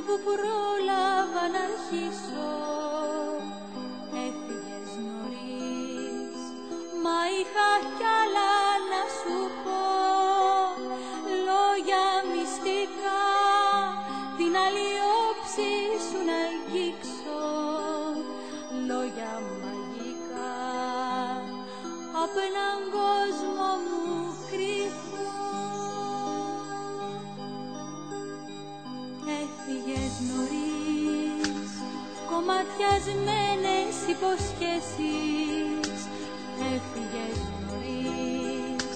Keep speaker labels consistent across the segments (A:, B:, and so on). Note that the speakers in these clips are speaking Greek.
A: που πρόλαβα να αρχίσω. Έφυγες νωρίς, μα είχα κι άλλα να σου πω. Λόγια μυστικά, την άλλη όψη σου να αγγίξω. Λόγια μαγικά, από έναν κόσμο μου κρυφό. Έφυγες νωρίς, κομματιασμένες υποσχέσεις. Έφυγες νωρίς,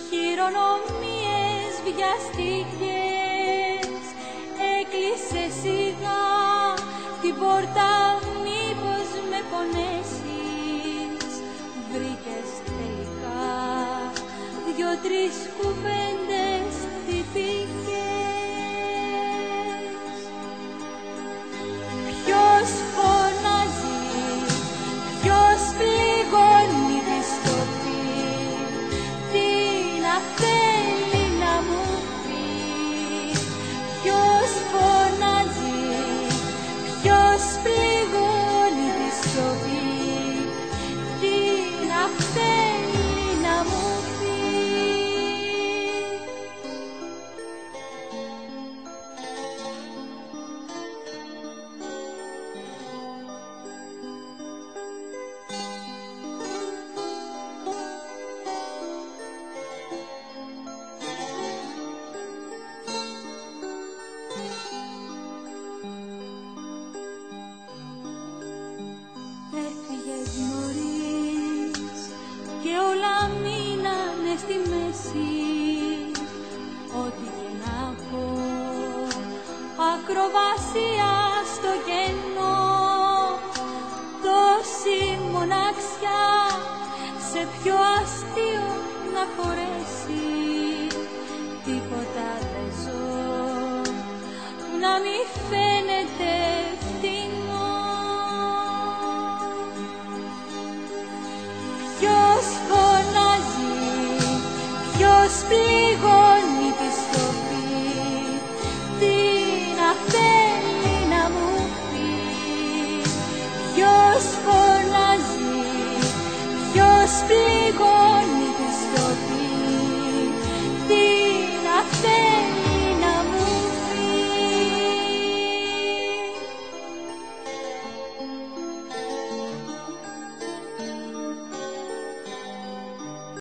A: χειρονομίες βιαστικές. Έκλεισε σιγά την πόρτα, μήπως με πονέσεις. Βρήκες τελικά δυο-τρεις κουβέντες τυπικές. Ποιος φωνάζει, ποιος πληγώνει τη σιωπή. Τι να θέλει να μου πει. Ποιος φωνάζει, ποιος πληγώνει τη σιωπή. Τι να θέλει να μου πει. Έφυγες νωρίς και όλα μείνανε στη μέση. Ό,τι και να πω, ακροβασία στο κενό. Τόση μοναξιά σε πιο αστείο να χωρέσει. Τίποτα δεν ζω να μη φαίνεται φτηνό. Ποιος φωνάζει, ποιος πληγώνει τη σιωπή. Τι να θέλει να μου πει. Ποιος φωνάζει, ποιος πληγώνει